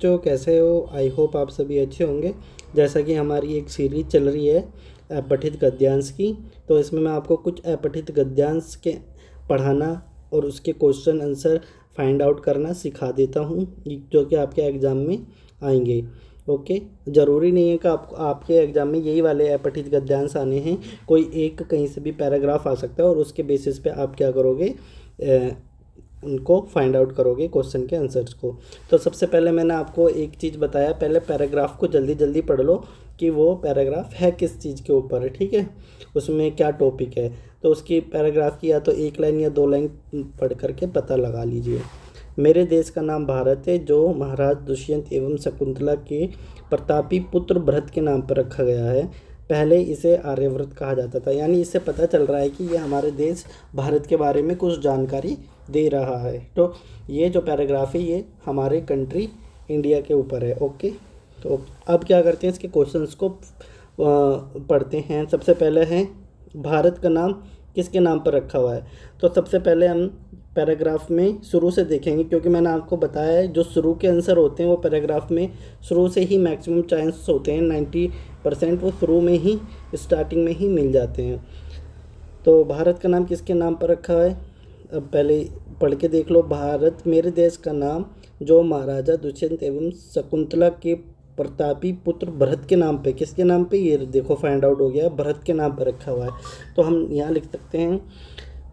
बच्चों कैसे हो? आई होप आप सभी अच्छे होंगे। जैसा कि हमारी एक सीरीज चल रही है अपठित गद्यांश की, तो इसमें मैं आपको कुछ अपठित गद्यांश के पढ़ाना और उसके क्वेश्चन आंसर फाइंड आउट करना सिखा देता हूँ, जो कि आपके एग्ज़ाम में आएंगे। ओके, ज़रूरी नहीं है कि आपके एग्ज़ाम में यही वाले अपठित गद्यांश आने हैं। कोई एक कहीं से भी पैराग्राफ आ सकता है और उसके बेसिस पे आप क्या करोगे, उनको फाइंड आउट करोगे क्वेश्चन के आंसर्स को। तो सबसे पहले मैंने आपको एक चीज़ बताया, पहले पैराग्राफ को जल्दी जल्दी पढ़ लो कि वो पैराग्राफ है किस चीज़ के ऊपर है, ठीक है, उसमें क्या टॉपिक है। तो उसकी पैराग्राफ की या तो एक लाइन या दो लाइन पढ़ करके पता लगा लीजिए। मेरे देश का नाम भारत है, जो महाराज दुष्यंत एवं शकुंतला के प्रतापी पुत्र भरत के नाम पर रखा गया है। पहले इसे आर्यव्रत कहा जाता था। यानी इससे पता चल रहा है कि ये हमारे देश भारत के बारे में कुछ जानकारी दे रहा है। तो ये जो पैराग्राफ है ये हमारे कंट्री इंडिया के ऊपर है। ओके, तो अब क्या करते हैं, इसके क्वेश्चंस को पढ़ते हैं। सबसे पहले है भारत का नाम किसके नाम पर रखा हुआ है। तो सबसे पहले हम पैराग्राफ में शुरू से देखेंगे, क्योंकि मैंने आपको बताया है जो शुरू के आंसर होते हैं वो पैराग्राफ में शुरू से ही मैक्सिमम चांस होते हैं, 90% वो शुरू में ही स्टार्टिंग में ही मिल जाते हैं। तो भारत का नाम किसके नाम पर रखा है, अब पहले पढ़ के देख लो। भारत मेरे देश का नाम जो महाराजा दुष्यंत एवं शकुंतला के प्रतापी पुत्र भरत के नाम पे, किसके नाम पे, ये देखो फाइंड आउट हो गया, भरत के नाम पर रखा हुआ है। तो हम यहाँ लिख सकते हैं,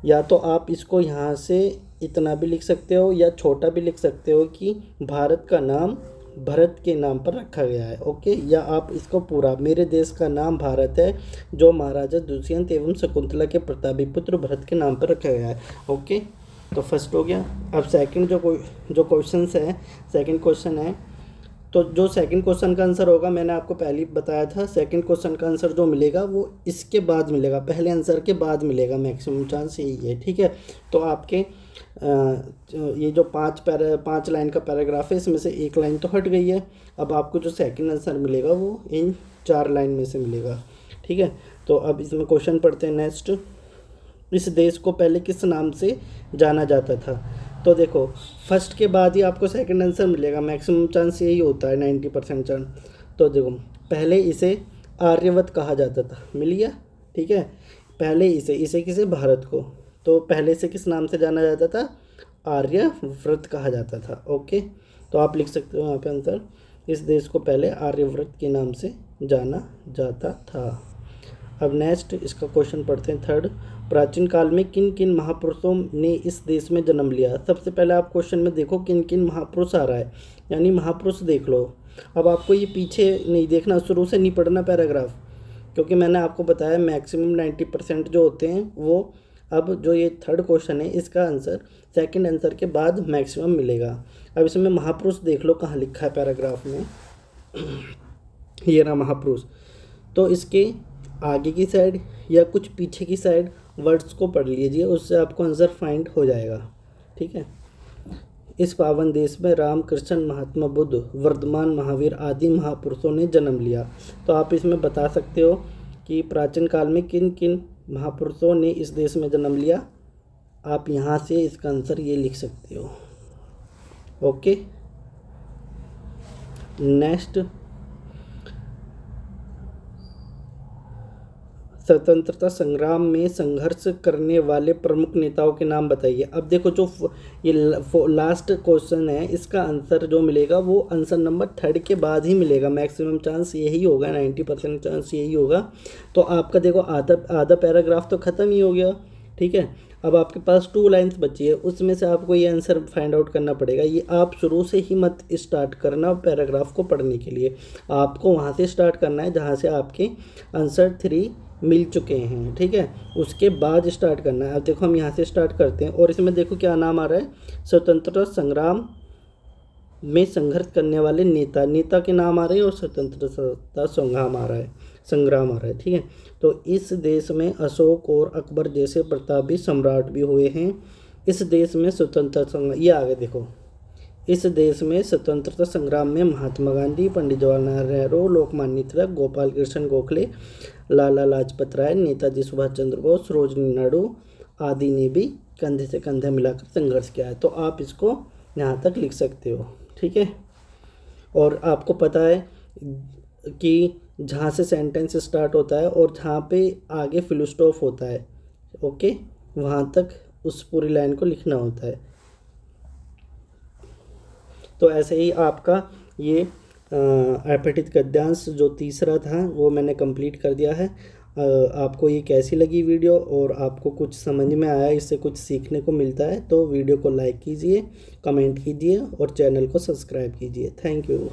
या तो आप इसको यहाँ से इतना भी लिख सकते हो या छोटा भी लिख सकते हो कि भारत का नाम भरत के नाम पर रखा गया है। ओके, या आप इसको पूरा, मेरे देश का नाम भारत है, जो महाराजा दुष्यंत एवं शकुंतला के प्रतापी पुत्र भरत के नाम पर रखा गया है। ओके, तो फर्स्ट हो गया। अब सेकंड जो क्वेश्चन है, सेकंड क्वेश्चन है, तो जो सेकंड क्वेश्चन का आंसर होगा, मैंने आपको पहले ही बताया था, सेकंड क्वेश्चन का आंसर जो मिलेगा वो इसके बाद मिलेगा, पहले आंसर के बाद मिलेगा, मैक्सिमम चांस यही है, ठीक है। तो आपके ये जो पाँच लाइन का पैराग्राफ है, इसमें से एक लाइन तो हट गई है। अब आपको जो सेकंड आंसर मिलेगा वो इन 4 लाइन में से मिलेगा, ठीक है। तो अब इसमें क्वेश्चन पढ़ते हैं नेक्स्ट। इस देश को पहले किस नाम से जाना जाता था। तो देखो फर्स्ट के बाद ही आपको सेकंड आंसर मिलेगा, मैक्सिमम चांस यही होता है, 90% चांस। तो देखो पहले इसे आर्यव्रत कहा जाता था, मिल गया, ठीक है। पहले इसे किसे, भारत को, तो पहले से किस नाम से जाना जाता था, आर्यव्रत कहा जाता था। ओके, तो आप लिख सकते हो यहाँ पे आंसर, इस देश को पहले आर्यव्रत के नाम से जाना जाता था। अब नेक्स्ट इसका क्वेश्चन पढ़ते हैं थर्ड। प्राचीन काल में किन किन महापुरुषों ने इस देश में जन्म लिया। सबसे पहले आप क्वेश्चन में देखो किन किन महापुरुष आ रहा है, यानी महापुरुष देख लो। अब आपको ये पीछे नहीं देखना, शुरू से नहीं पढ़ना पैराग्राफ, क्योंकि मैंने आपको बताया मैक्सिमम 90% जो होते हैं वो, अब जो ये थर्ड क्वेश्चन है इसका आंसर सेकंड आंसर के बाद मैक्सिमम मिलेगा। अब इसमें महापुरुष देख लो कहाँ लिखा है पैराग्राफ में, ये रहा महापुरुष। तो इसके आगे की साइड या कुछ पीछे की साइड वर्ड्स को पढ़ लीजिए, उससे आपको आंसर फाइंड हो जाएगा, ठीक है। इस पावन देश में राम, कृष्ण, महात्मा बुद्ध, वर्धमान, महावीर आदि महापुरुषों ने जन्म लिया। तो आप इसमें बता सकते हो कि प्राचीन काल में किन किन महापुरुषों ने इस देश में जन्म लिया। आप यहाँ से इसका आंसर ये लिख सकते हो। ओके, नेक्स्ट, स्वतंत्रता संग्राम में संघर्ष करने वाले प्रमुख नेताओं के नाम बताइए। अब देखो जो ये लास्ट क्वेश्चन है, इसका आंसर जो मिलेगा वो आंसर नंबर थर्ड के बाद ही मिलेगा, मैक्सिमम चांस यही होगा, 90% चांस यही होगा। तो आपका देखो आधा पैराग्राफ तो ख़त्म ही हो गया, ठीक है। अब आपके पास 2 लाइन्स बची है, उसमें से आपको ये आंसर फाइंड आउट करना पड़ेगा। ये आप शुरू से ही मत स्टार्ट करना पैराग्राफ को पढ़ने के लिए, आपको वहाँ से स्टार्ट करना है जहाँ से आपके आंसर 3 मिल चुके हैं, ठीक है, उसके बाद स्टार्ट करना है। अब देखो हम यहाँ से स्टार्ट करते हैं और इसमें देखो क्या नाम आ रहा है, स्वतंत्रता संग्राम में संघर्ष करने वाले नेता के नाम आ रहे हैं और स्वतंत्रता संग्राम आ रहा है, ठीक है। तो इस देश में अशोक और अकबर जैसे प्रतापी सम्राट भी हुए हैं। इस देश में स्वतंत्रता संग्राम, ये आगे देखो, इस देश में स्वतंत्रता संग्राम में महात्मा गांधी, पंडित जवाहरलाल नेहरू, लोकमान्य तिलक, गोपाल कृष्ण गोखले, लाला लाजपत राय, नेताजी सुभाष चंद्र बोस, सरोजिनी नायडू आदि ने भी कंधे से कंधे मिलाकर संघर्ष किया है। तो आप इसको यहाँ तक लिख सकते हो, ठीक है। और आपको पता है कि जहाँ से सेंटेंस स्टार्ट होता है और जहाँ पे आगे फुल स्टॉप होता है, ओके, वहाँ तक उस पूरी लाइन को लिखना होता है। तो ऐसे ही आपका ये अपठित गद्यांश जो तीसरा था वो मैंने कंप्लीट कर दिया है। आपको ये कैसी लगी वीडियो और आपको कुछ समझ में आया, इससे कुछ सीखने को मिलता है तो वीडियो को लाइक कीजिए, कमेंट कीजिए और चैनल को सब्सक्राइब कीजिए। Thank you.